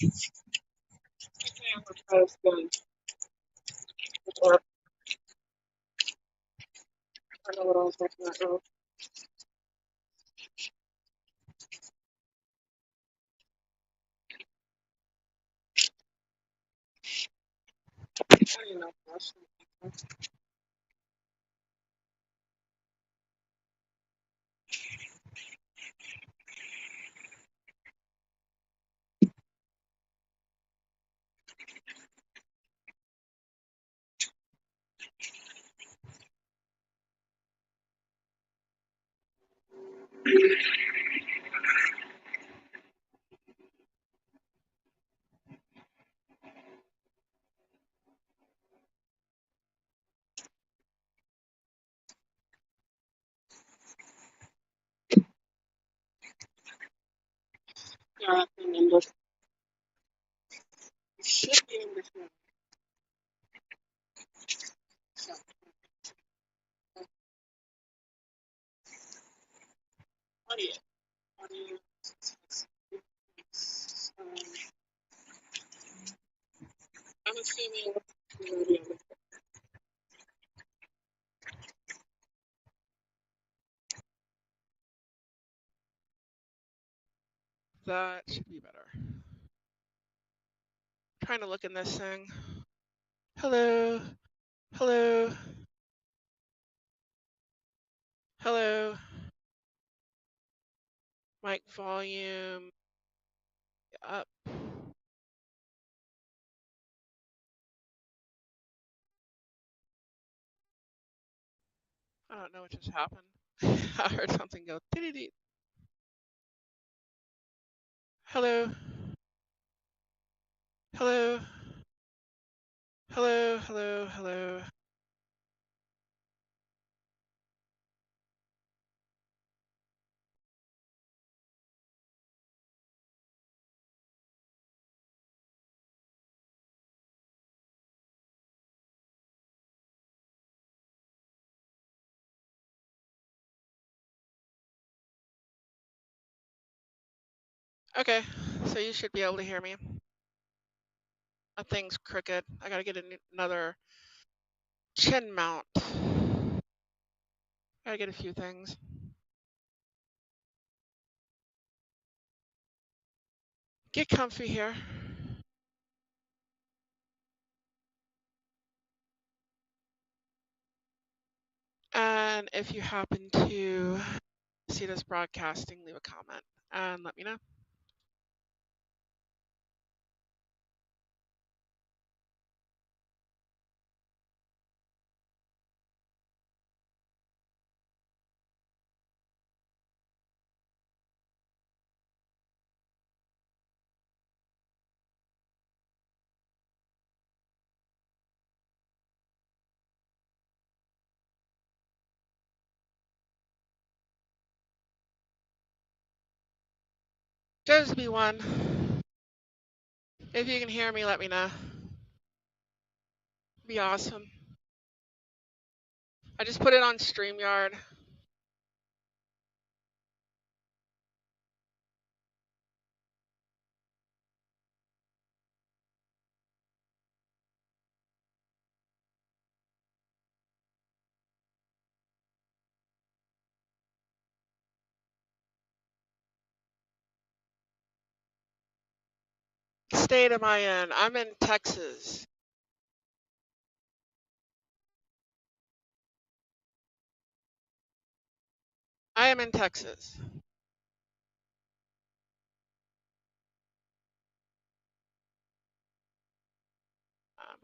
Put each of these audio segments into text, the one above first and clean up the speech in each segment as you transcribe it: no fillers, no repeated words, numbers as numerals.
I'm gonna try this again. Or I don't know what I was looking at now. I don't even know if that's yeah, that's in English. It should be English now. So, audio. Audio. I'm assuming audio. That should be better. Trying to look in this thing. Hello. Hello. Hello. Mic volume up. I don't know what just happened. I heard something go dee. Hello. Hello. Hello. Hello. Hello. Okay, so you should be able to hear me. That thing's crooked. I gotta get another chin mount. Gotta get a few things. Get comfy here. And if you happen to see this broadcasting, leave a comment and let me know. Josby one. If you can hear me, let me know. Be awesome. I just put it on StreamYard. State am I in? I'm in Texas. I am in Texas.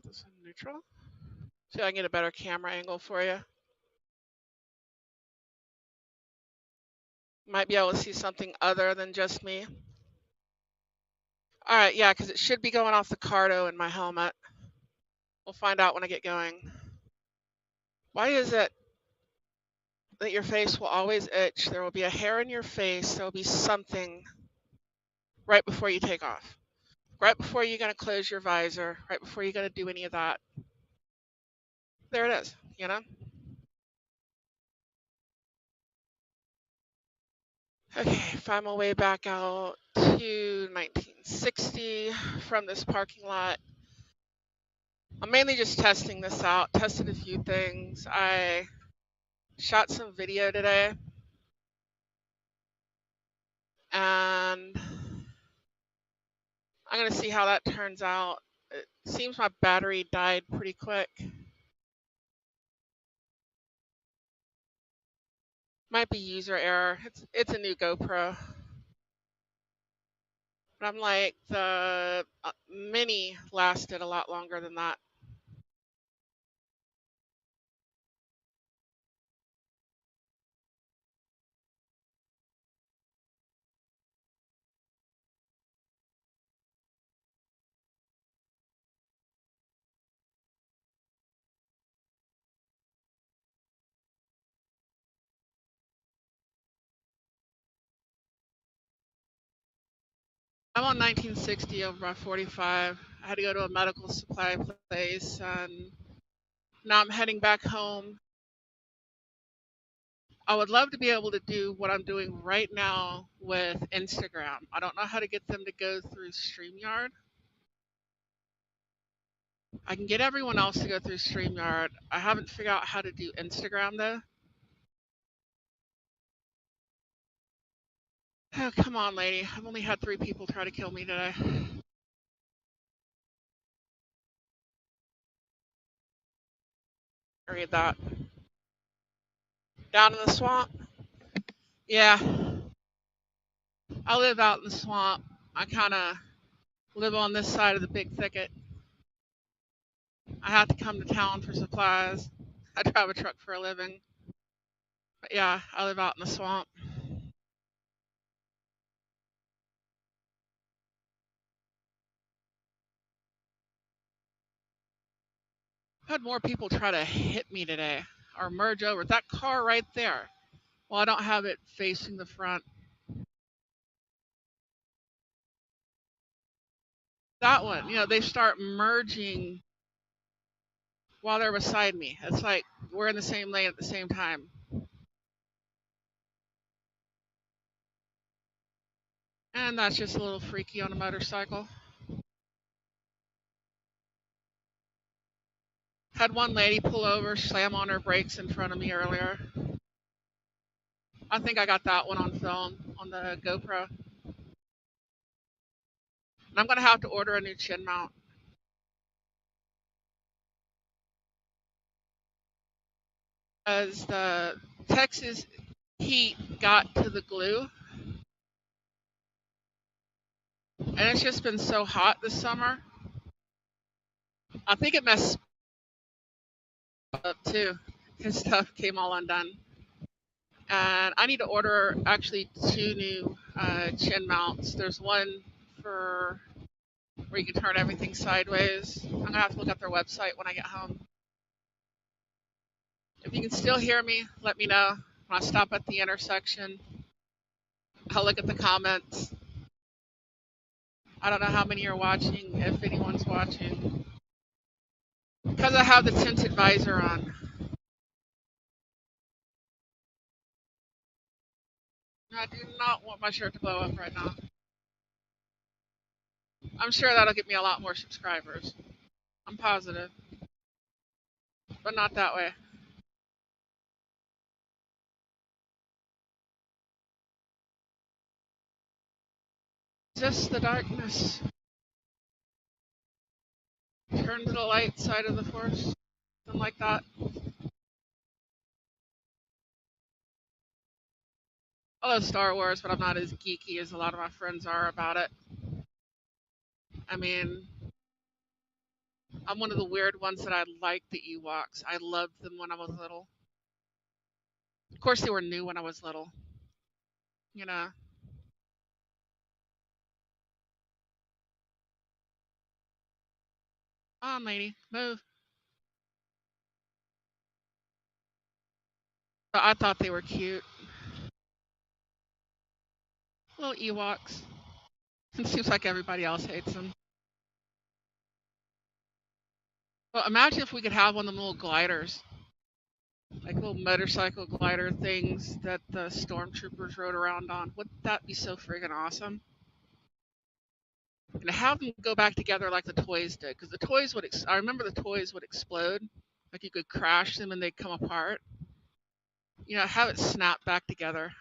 This is neutral. See if I can get a better camera angle for you. Might be able to see something other than just me. All right, yeah, because it should be going off the Cardo in my helmet. We'll find out when I get going. Why is it that your face will always itch? There will be a hair in your face. There will be something right before you take off. Right before you're going to close your visor. Right before you're going to do any of that. There it is, you know? Okay, find my way back out to 1960. from this parking lot. I'm mainly just testing this out, tested a few things. I shot some video today, and I'm going to see how that turns out. It seems my battery died pretty quick. Might be user error. It's a new GoPro. But I'm like, the Mini lasted a lot longer than that. I'm on 1960 over by 45. I had to go to a medical supply place, and now I'm heading back home. I would love to be able to do what I'm doing right now with Instagram. I don't know how to get them to go through StreamYard. I can get everyone else to go through StreamYard. I haven't figured out how to do Instagram though. Oh, come on, lady. I've only had 3 people try to kill me today. I read that. Down in the swamp? Yeah. I live out in the swamp. I kind of live on this side of the big thicket. I have to come to town for supplies. I drive a truck for a living. But yeah, I live out in the swamp. I've had more people try to hit me today or merge over. That car right there. Well, I don't have it facing the front. That one, they start merging while they're beside me. It's like we're in the same lane at the same time. And that's just a little freaky on a motorcycle. Had one lady pull over, slam on her brakes in front of me earlier. I think I got that one on film on the GoPro. And I'm going to have to order a new chin mount. As the Texas heat got to the glue, and it's just been so hot this summer. I think it messed up too. His stuff came all undone. And I need to order actually 2 new chin mounts. There's one for where you can turn everything sideways. I'm going to have to look up their website when I get home. If you can still hear me, let me know. When I stop at the intersection, I'll look at the comments. I don't know how many are watching, if anyone's watching. Because I have the tinted visor on. I do not want my shirt to blow up right now. I'm sure that'll get me a lot more subscribers. I'm positive. But not that way. Just the darkness. Turn to the light side of the force. Something like that. I love Star Wars, but I'm not as geeky as a lot of my friends are about it. I mean, I'm one of the weird ones that I like the Ewoks. I loved them when I was little. Of course, they were new when I was little. You know. On, lady, move. But I thought they were cute. Little Ewoks. It seems like everybody else hates them. Well, imagine if we could have one of them little gliders. Like little motorcycle glider things that the stormtroopers rode around on. Wouldn't that be so friggin' awesome? and have them go back together like the toys did. Because the toys would, I remember the toys would explode. Like you could crash them and they'd come apart. You know, have it snap back together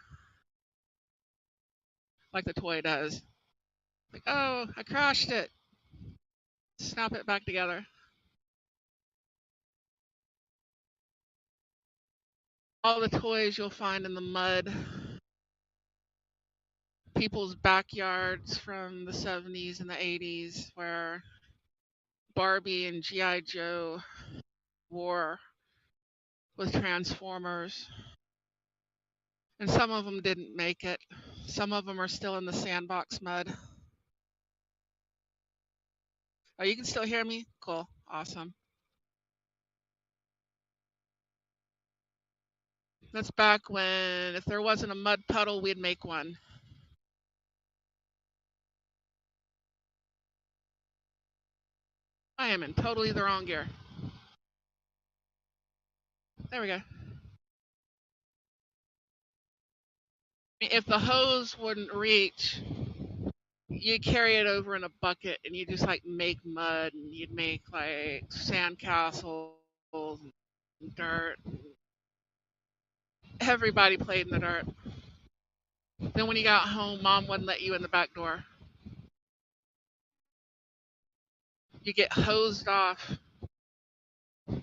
like the toy does. Like, oh, I crashed it. Snap it back together. All the toys you'll find in the mud, people's backyards from the 70s and the 80s, where Barbie and G.I. Joe war with Transformers. And some of them didn't make it. Some of them are still in the sandbox mud. Oh, you can still hear me? Cool. Awesome. That's back when, if there wasn't a mud puddle, we'd make one. I am in totally the wrong gear. There we go. If the hose wouldn't reach, you carry it over in a bucket and you just like make mud and you'd make like sandcastles and dirt. Everybody played in the dirt. Then when you got home, mom wouldn't let you in the back door. You get hosed off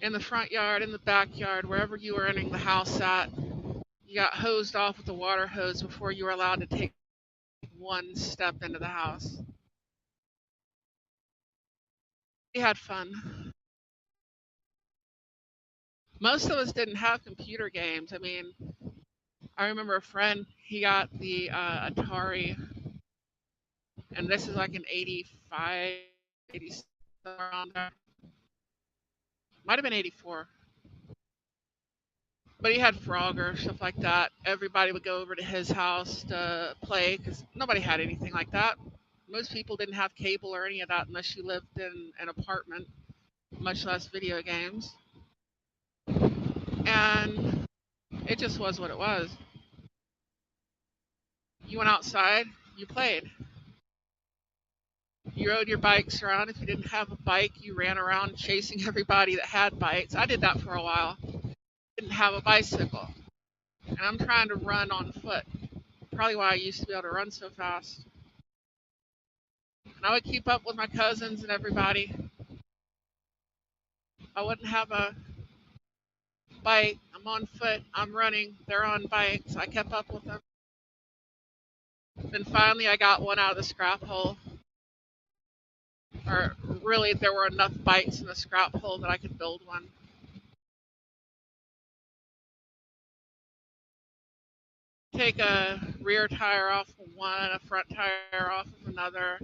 in the front yard, in the backyard, wherever you were entering the house at. You got hosed off with the water hose before you were allowed to take one step into the house. We had fun. Most of us didn't have computer games. I mean, I remember a friend, he got the Atari, and this is like an 85, 87 around there. Might have been 84. But he had Frogger, stuff like that. Everybody would go over to his house to play because nobody had anything like that. Most people didn't have cable or any of that unless you lived in an apartment, much less video games. And it just was what it was. You went outside, you played. You rode your bikes around. If you didn't have a bike, you ran around chasing everybody that had bikes. I did that for a while. Didn't have a bicycle. And I'm trying to run on foot. Probably why I used to be able to run so fast. And I would keep up with my cousins and everybody. I wouldn't have a bike. I'm on foot. I'm running. They're on bikes. I kept up with them. Then finally I got one out of the scrap hole. Or really, there were enough bikes in the scrap hole that I could build one. Take a rear tire off of one, a front tire off of another.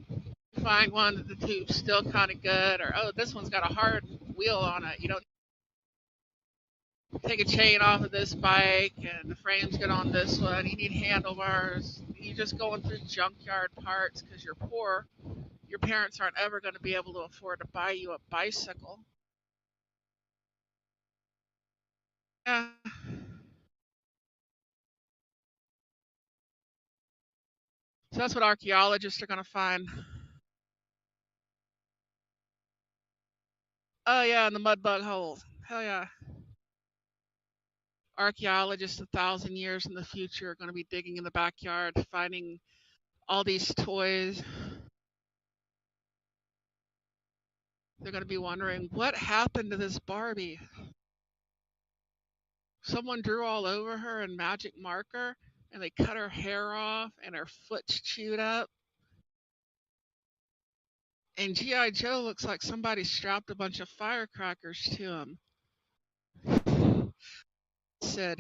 Find one that the tube's still kind of good, or oh, this one's got a hard wheel on it. You don't take a chain off of this bike, and the frame's good on this one. You need handlebars. You're just going through junkyard parts because you're poor. Your parents aren't ever going to be able to afford to buy you a bicycle. Yeah. So that's what archaeologists are going to find. Oh, yeah, and the mud bug holes. Hell yeah. Archaeologists 1,000 years in the future are going to be digging in the backyard, finding all these toys. They're going to be wondering, what happened to this Barbie? Someone drew all over her in magic marker, and they cut her hair off, and her foot's chewed up. And G.I. Joe looks like somebody strapped a bunch of firecrackers to him. Said,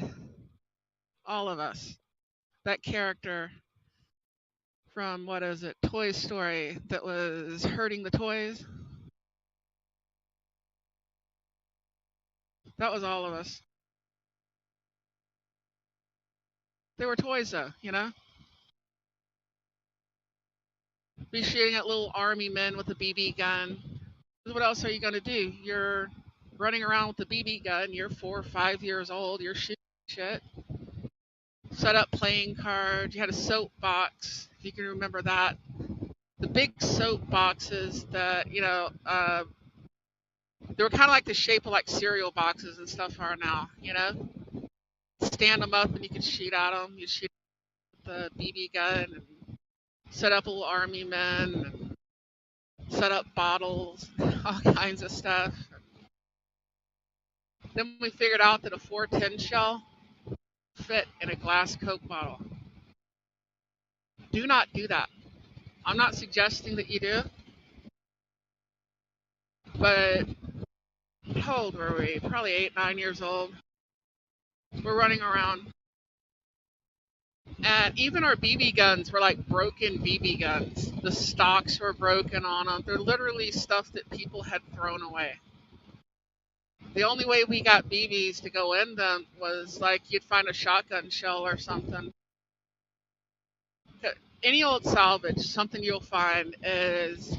all of us. That character from, what is it, Toy Story that was hurting the toys. That was all of us. They were toys though, you know? Be shooting at little army men with a BB gun. What else are you going to do? You're running around with a BB gun. You're 4 or 5 years old. You're shooting shit. Set up playing cards. You had a soapbox, if you can remember that. The big soap boxes that, they were kind of like the shape of like cereal boxes and stuff are now, stand them up and you could shoot at them. You shoot with the BB gun and set up little army men and set up bottles, all kinds of stuff. Then we figured out that a 410 shell fit in a glass Coke bottle. Do not do that. I'm not suggesting that you do, but how old were we? Probably 8, 9 years old. We're running around. And even our BB guns were like broken BB guns. The stocks were broken on them. They're literally stuff that people had thrown away. The only way we got BBs to go in them was like you'd find a shotgun shell or something. Any old salvage, something you'll find is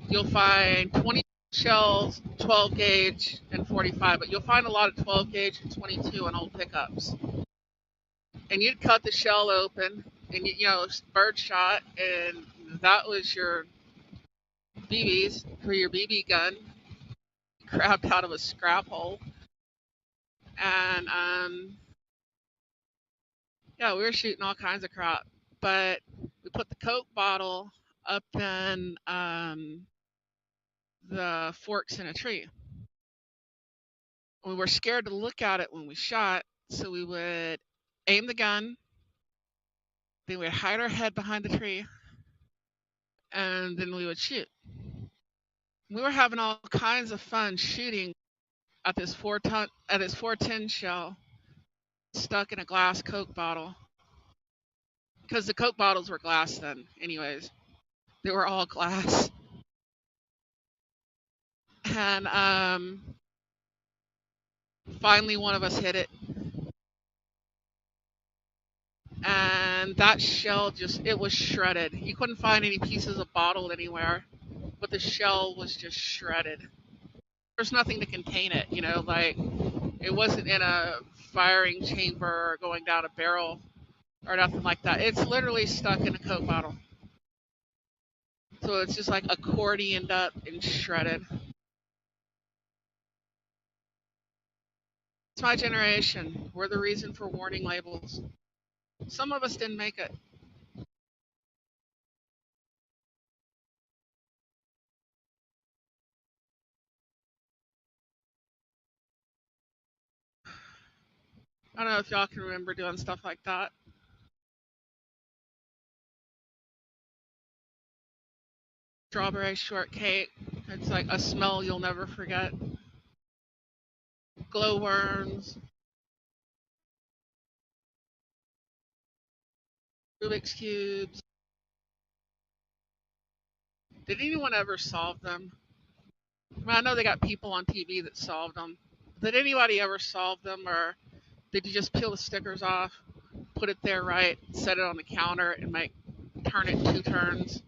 you'll find 20 shells, 12 gauge, and 45, but you'll find a lot of 12 gauge and 22 on old pickups. And you'd cut the shell open, and bird shot, and that was your BBs for your BB gun, grabbed out of a scrap hole. And yeah, we were shooting all kinds of crap, but we put the Coke bottle up in the forks in a tree. We were scared to look at it when we shot, so we would aim the gun, then we'd hide our head behind the tree, and then we would shoot. We were having all kinds of fun shooting at this 410 shell stuck in a glass Coke bottle, because the Coke bottles were glass then, anyways. They were all glass. And finally, one of us hit it. And that shell it was shredded. You couldn't find any pieces of bottle anywhere, but the shell was just shredded. There's nothing to contain it, like it wasn't in a firing chamber or going down a barrel or nothing like that. It's literally stuck in a Coke bottle. So it's just like accordioned up and shredded. It's my generation. We're the reason for warning labels. Some of us didn't make it. I don't know if y'all can remember doing stuff like that. Strawberry shortcake. It's like a smell you'll never forget. Glowworms. Rubik's Cubes. Did anyone ever solve them? I know they got people on TV that solved them. Did anybody ever solve them, or did you just peel the stickers off, put it there right, set it on the counter, and turn it 2 turns,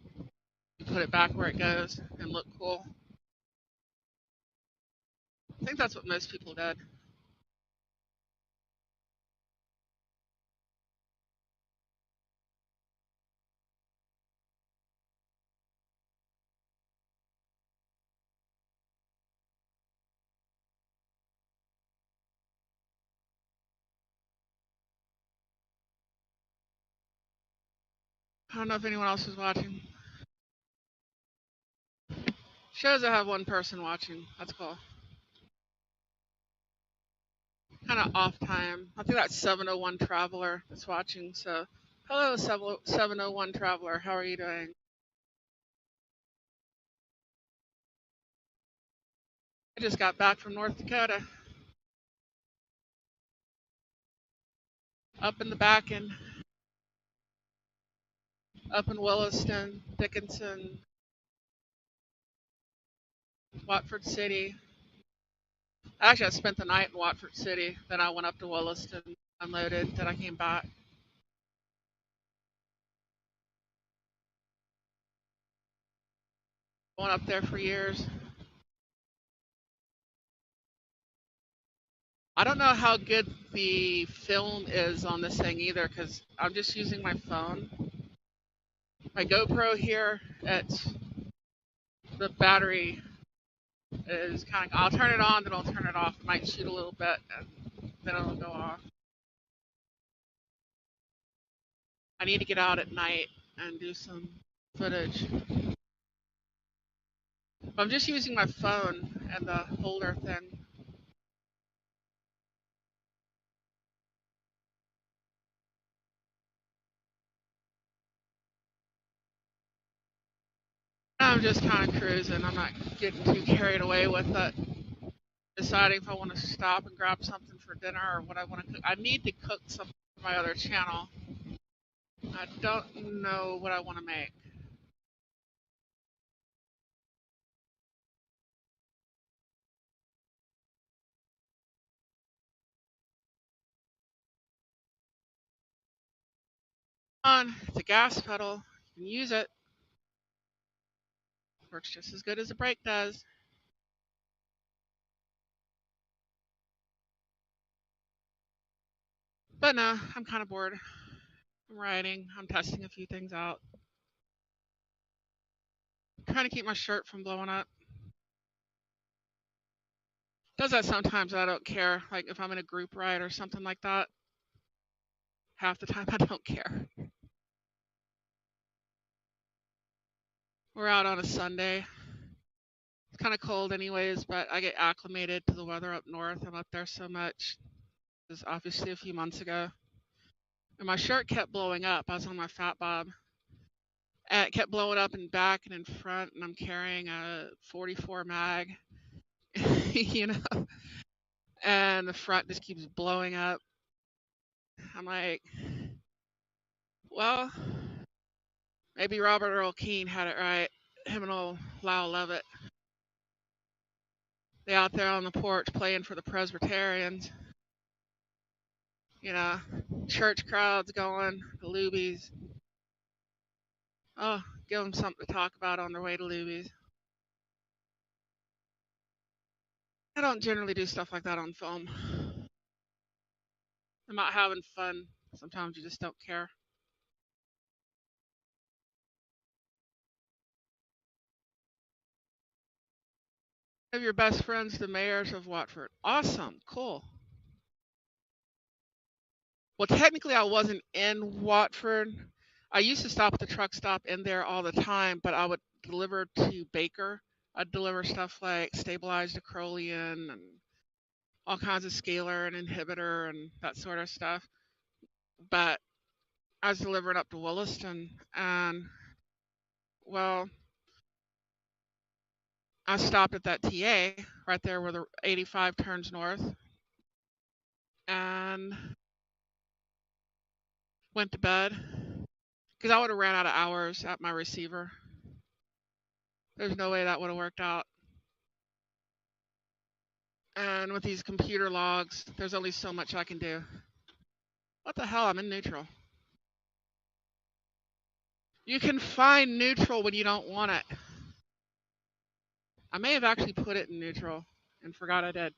and put it back where it goes, and look cool? I think that's what most people did. I don't know if anyone else is watching. Shows I have one person watching. That's cool. Kind of off time. I think that's 701 Traveler that's watching. So, hello, 701 Traveler. How are you doing? I just got back from North Dakota. Up in the back end. Up in Williston, Dickinson, Watford City. Actually, I spent the night in Watford City. Then I went up to Williston, unloaded. Then I came back. Went up there for years. I don't know how good the film is on this thing either, because I'm just using my phone. My GoPro here, it's the battery is kind of. I'll turn it on, then I'll turn it off. It might shoot a little bit, and then it'll go off. I need to get out at night and do some footage. I'm just using my phone and the holder thing. I'm just kind of cruising. I'm not getting too carried away with it. Deciding if I want to stop and grab something for dinner or what I want to cook. I need to cook something for my other channel. I don't know what I want to make. It's a gas pedal. You can use it. Works just as good as a brake does. But no, I'm kind of bored. I'm riding. I'm testing a few things out. Trying to keep my shirt from blowing up. Does that sometimes. I don't care. Like if I'm in a group ride or something like that. Half the time I don't care. We're out on a Sunday. It's kind of cold anyways, but I get acclimated to the weather up north. I'm up there so much. It was obviously a few months ago. And my shirt kept blowing up. I was on my fat bob. And it kept blowing up in back and in front, and I'm carrying a 44 mag, you know, and the front just keeps blowing up. I'm like, well, maybe Robert Earl Keen had it right. Him and old Lyle Lovett. They out there on the porch playing for the Presbyterians. You know, church crowds going, the Lubies. Oh, give them something to talk about on their way to Lubies. I don't generally do stuff like that on film. I'm not having fun. Sometimes you just don't care. One of your best friends, the mayors of Watford. Awesome, cool. Well, technically, I wasn't in Watford. I used to stop at the truck stop in there all the time, but I would deliver to Baker. I'd deliver stuff like stabilized acrolein and all kinds of scalar and inhibitor and that sort of stuff. But I was delivering up to Williston, and well, I stopped at that TA right there where the 85 turns north, and went to bed because I would have ran out of hours at my receiver. There's no way that would have worked out. And with these computer logs, there's only so much I can do. What the hell? I'm in neutral. You can find neutral when you don't want it. I may have actually put it in neutral and forgot I did.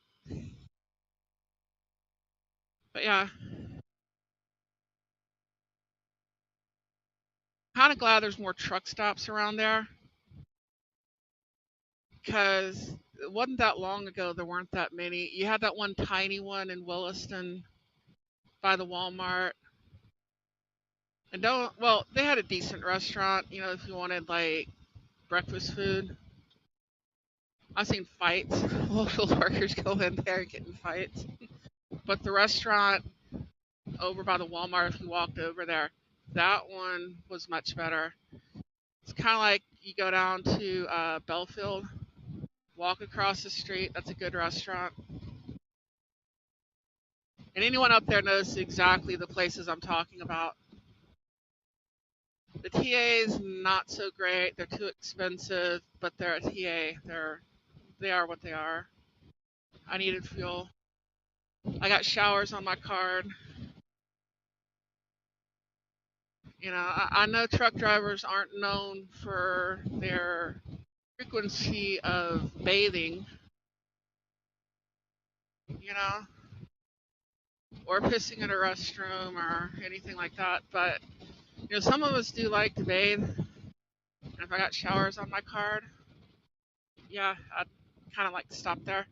But yeah, kind of glad there's more truck stops around there because it wasn't that long ago there weren't that many. You had that one tiny one in Williston by the Walmart. And they had a decent restaurant, you know, if you wanted like breakfast food. I've seen fights. Local workers go in there getting fights. But the restaurant over by the Walmart, if you walked over there, that one was much better. It's kind of like you go down to Belfield, walk across the street. That's a good restaurant. And anyone up there knows exactly the places I'm talking about. The TA is not so great. They're too expensive, but they're a TA. They are what they are. I needed fuel. I got showers on my card. You know, I know truck drivers aren't known for their frequency of bathing, you know, or pissing in a restroom or anything like that. But, you know, some of us do like to bathe. If I got showers on my card, yeah, I'd kind of like to stop there.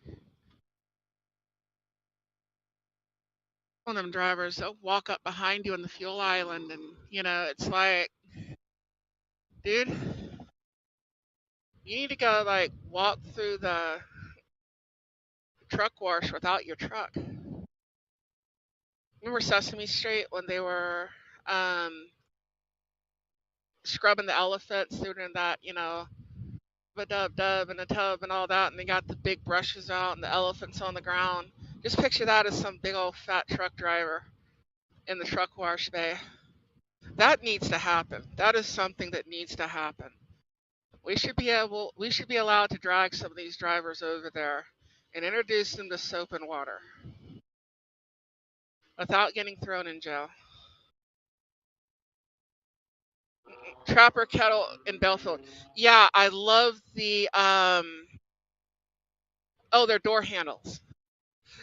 One of them drivers, they'll walk up behind you on the fuel island, and it's like, dude, you need to go like walk through the truck wash without your truck. Remember Sesame Street when they were um, scrubbing the elephants? They were doing that, a dub dub and a tub and all that, and they got the big brushes out and the elephants on the ground. Just picture that as some big old fat truck driver in the truck wash bay. That needs to happen. That is something that needs to happen. We should be allowed to drag some of these drivers over there and introduce them to soap and water without getting thrown in jail. Trapper Kettle in Belfield. Yeah, I love the their door handles.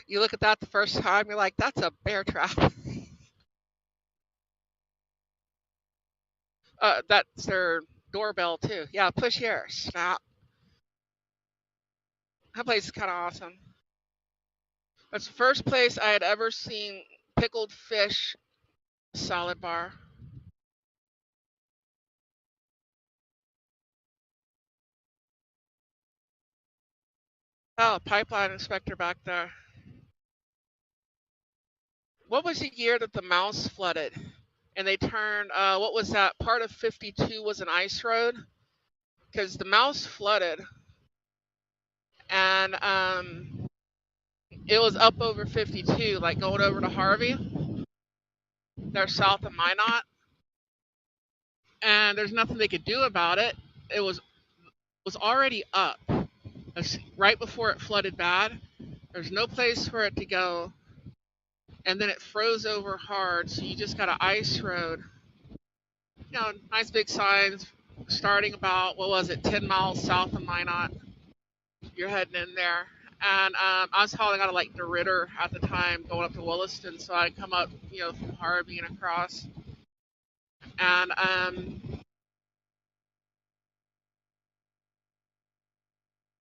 You look at that the first time, you're like, that's a bear trap. That's their doorbell too. Yeah, push here, snap. That place is kind of awesome. That's the first place I had ever seen pickled fish salad bar. Oh, pipeline inspector back there. What was the year that the mouse flooded? And they turned, what was that? Part of 52 was an ice road because the mouse flooded, and it was up over 52, like going over to Harvey. They're south of Minot, and there's nothing they could do about it. It was already up. Right before it flooded bad. There's no place for it to go, and then it froze over hard, so you just got an ice road. Nice big signs starting about, what was it, 10 miles south of Minot. You're heading in there. And I was hauling out of like DeRidder at the time, going up to Williston, so I'd come up, from Harvey and across. And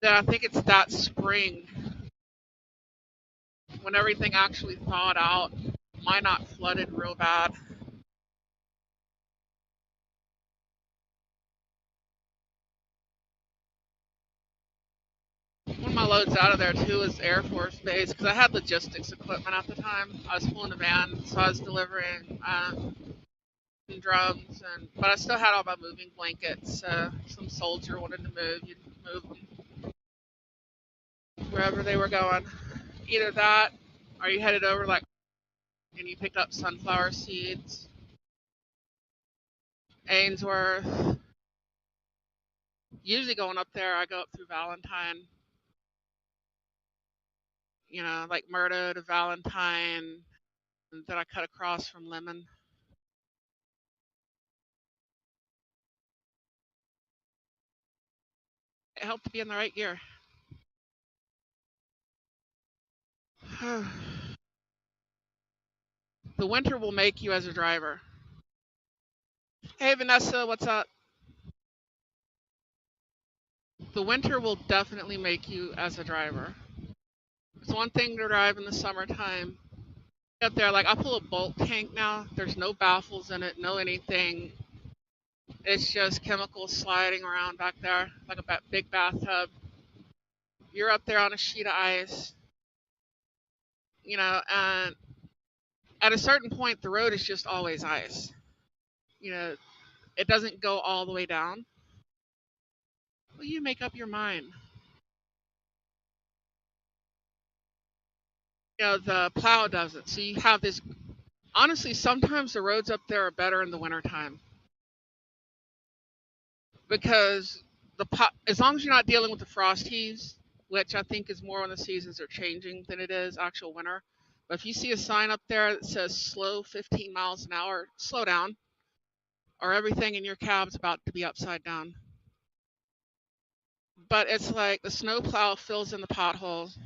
then I think it's that spring when everything actually thawed out. Minot flooded real bad. One of my loads out of there too was Air Force Base because I had logistics equipment at the time. I was pulling a van, so I was delivering drums, but I still had all my moving blankets. Some soldier wanted to move, you'd move them wherever they were going. Either that, or you headed over like, and you picked up sunflower seeds. Ainsworth. Usually going up there, I go up through Valentine. Like Murdo to Valentine, and then I cut across from Lemon. It helped to be in the right gear. The winter will make you as a driver. Hey Vanessa, what's up? The winter will definitely make you as a driver. It's one thing to drive in the summertime. Up there, like I pull a bulk tank now. There's no baffles in it, no anything. It's just chemicals sliding around back there, like a big bathtub. You're up there on a sheet of ice, and at a certain point, the road is just always ice. It doesn't go all the way down. Well, you make up your mind. The plow doesn't. So you have this. Honestly, sometimes the roads up there are better in the wintertime because as long as you're not dealing with the frost heaves, which I think is more when the seasons are changing than it is actual winter. But if you see a sign up there that says slow 15 miles an hour, slow down, or everything in your cab's about to be upside down. But it's like the snow plow fills in the potholes.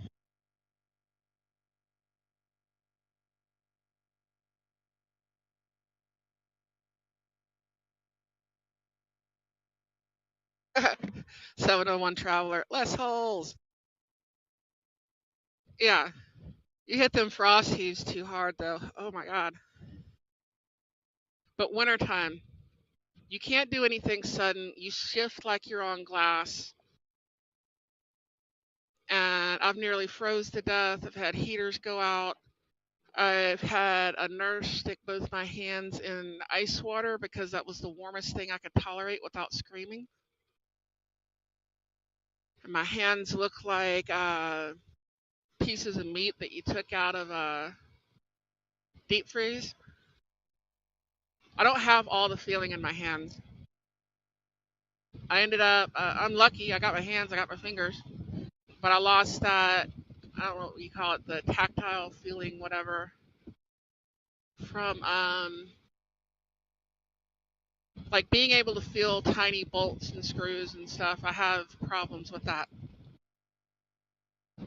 701 Traveler. Less holes. Yeah. You hit them frost heaves too hard, though. Oh my God. But wintertime, you can't do anything sudden. You shift like you're on glass. And I've nearly froze to death. I've had heaters go out. I've had a nurse stick both my hands in ice water because that was the warmest thing I could tolerate without screaming. And my hands look like pieces of meat that you took out of a deep freeze. I don't have all the feeling in my hands. I ended up, I'm lucky, I got my hands, I got my fingers, but I lost that, I don't know what you call it, the tactile feeling, whatever, from like being able to feel tiny bolts and screws and stuff. I have problems with that.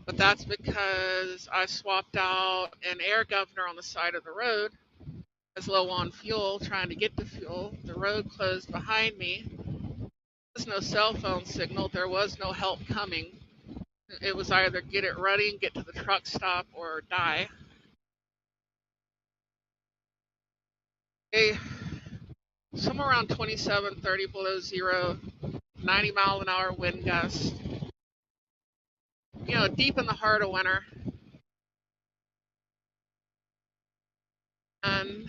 But that's because I swapped out an air governor on the side of the road. I was low on fuel, trying to get to fuel. The road closed behind me. There was no cell phone signal. There was no help coming. It was either get it running, get to the truck stop, or die. A, somewhere around 27, 30 below zero, 90-mile-an-hour wind gust. You know, deep in the heart of winter. And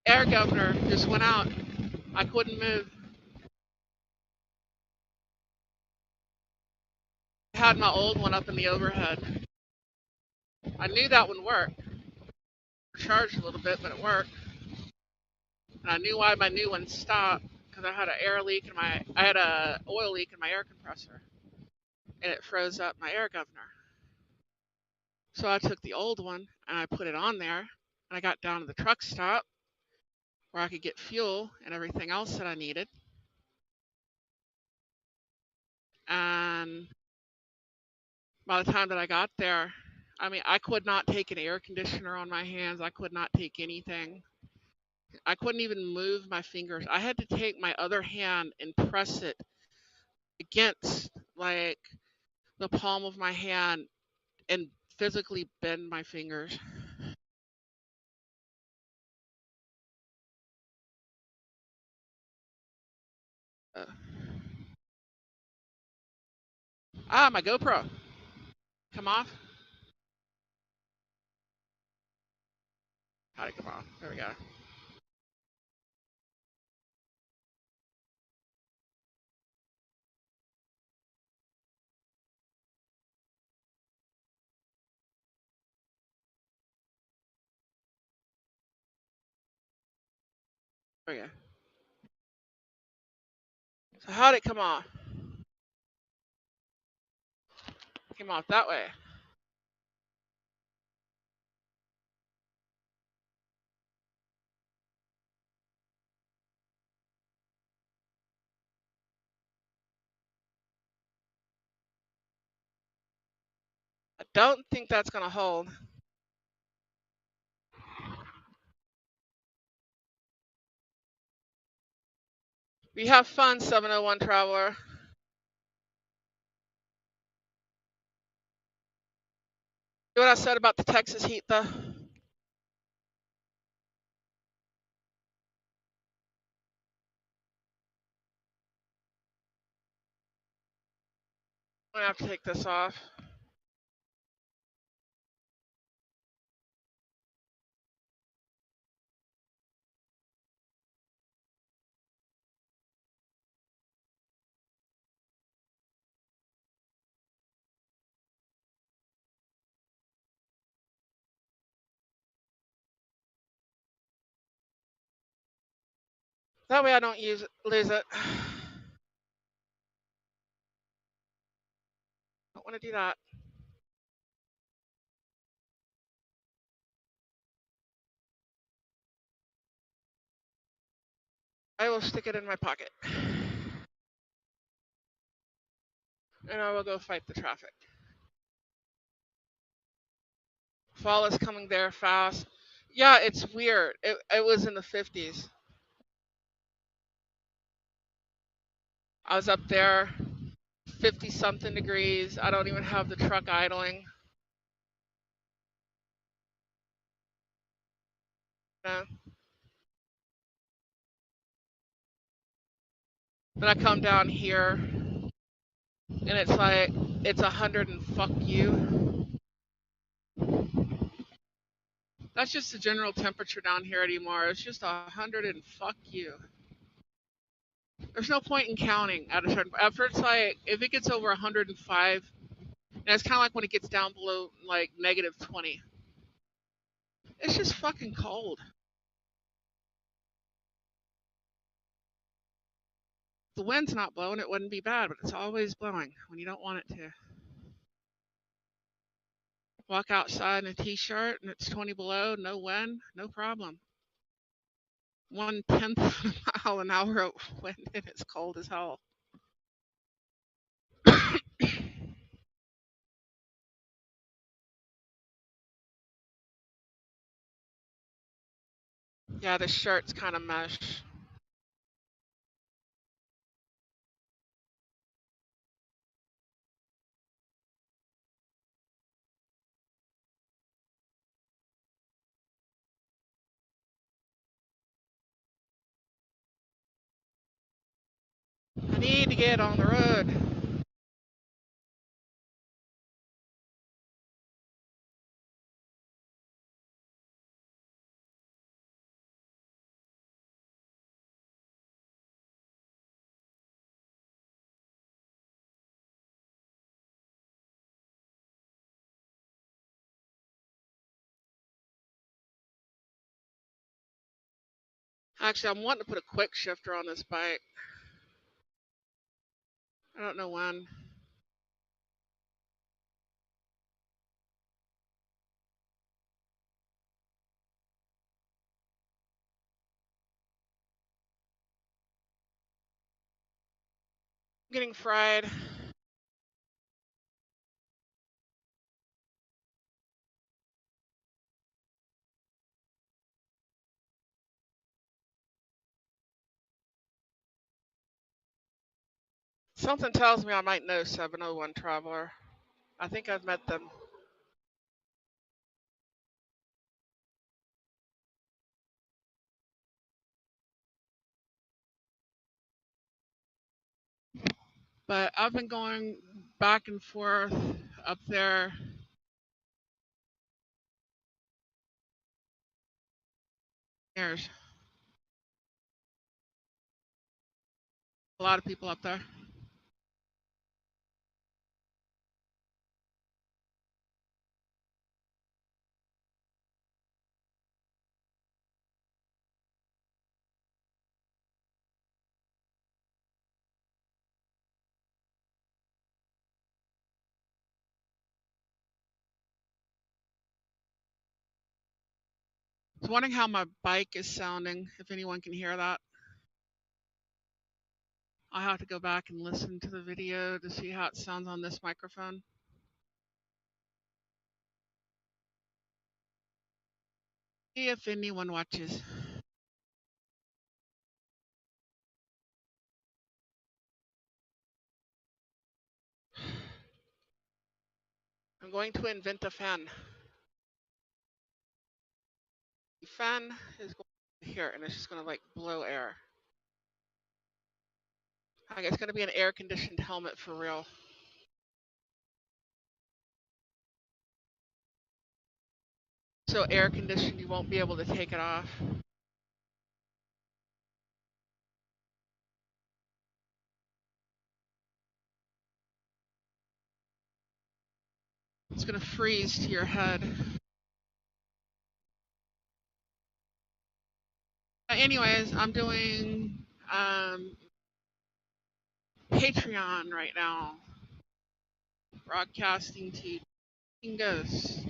air governor just went out. I couldn't move. I had my old one up in the overhead. I knew that would work. Charged a little bit, but it worked. And I knew why my new one stopped because I had an air leak in I had a oil leak in my air compressor, and it froze up my air governor. So I took the old one and I put it on there, and I got down to the truck stop where I could get fuel and everything else that I needed. And by the time that I got there, I mean, I could not take an air conditioner on my hands. I could not take anything. I couldn't even move my fingers. I had to take my other hand and press it against like the palm of my hand and physically bend my fingers. Uh, my GoPro. Come off. How'd it come off? There we go. There we go. So how'd it come off? It came off that way. I don't think that's gonna hold. We have fun, 701 Traveler. See what I said about the Texas heat, though? I'm gonna have to take this off. That way I don't lose it. Don't want to do that. I will stick it in my pocket. And I will go fight the traffic. Fall is coming there fast. Yeah, it's weird. It was in the 50s. I was up there, 50 something degrees. I don't even have the truck idling. Uh, Then I come down here and it's like, it's 100 and fuck you. That's just the general temperature down here anymore. It's just 100 and fuck you. There's no point in counting at a certain. After it's like, if it gets over 105, and it's kind of like when it gets down below like -20. It's just fucking cold. The wind's not blowing, it wouldn't be bad, but it's always blowing when you don't want it to. Walk outside in a t-shirt and it's 20 below, no wind, no problem. 1/10 mile an hour of wind and it's cold as hell. Yeah, this shirt's kind of mesh. I need to get on the road. Actually, I'm wanting to put a quick shifter on this bike. I don't know when. I'm getting fried. Something tells me I might know 701 Traveler. I think I've met them. But I've been going back and forth up there. There's a lot of people up there. I was wondering how my bike is sounding, if anyone can hear that. I'll have to go back and listen to the video to see how it sounds on this microphone. See if anyone watches. I'm going to invent a fan. The fan is going here and it's just going to like blow air. Like it's going to be an air conditioned helmet for real. So air conditioned, you won't be able to take it off. It's going to freeze to your head. Anyways, I'm doing Patreon right now. Broadcasting to Ghosts.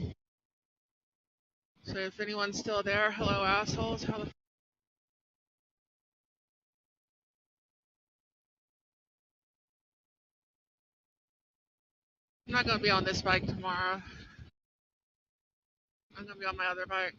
So if anyone's still there, hello assholes. How the I'm not gonna be on this bike tomorrow. I'm gonna be on my other bike.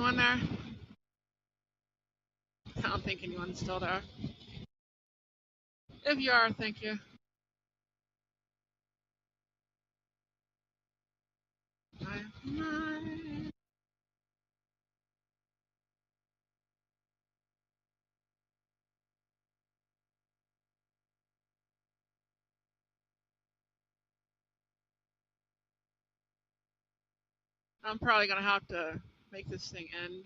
anyone there? I don't think anyone's still there. If you are, thank you. I'm probably gonna have to make this thing end.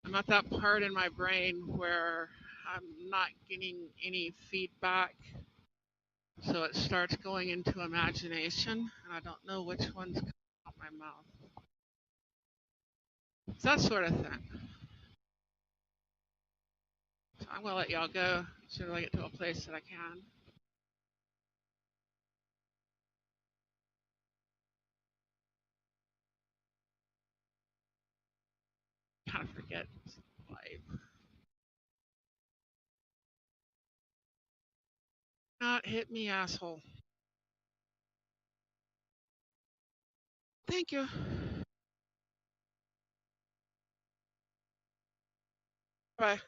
I'm at that part in my brain where I'm not getting any feedback, so it starts going into imagination, and I don't know which one's coming out my mouth. It's that sort of thing. So I'm gonna let y'all go as soon as I get to a place that I can. Kind of forget life. Not hit me, asshole. Thank you. Bye.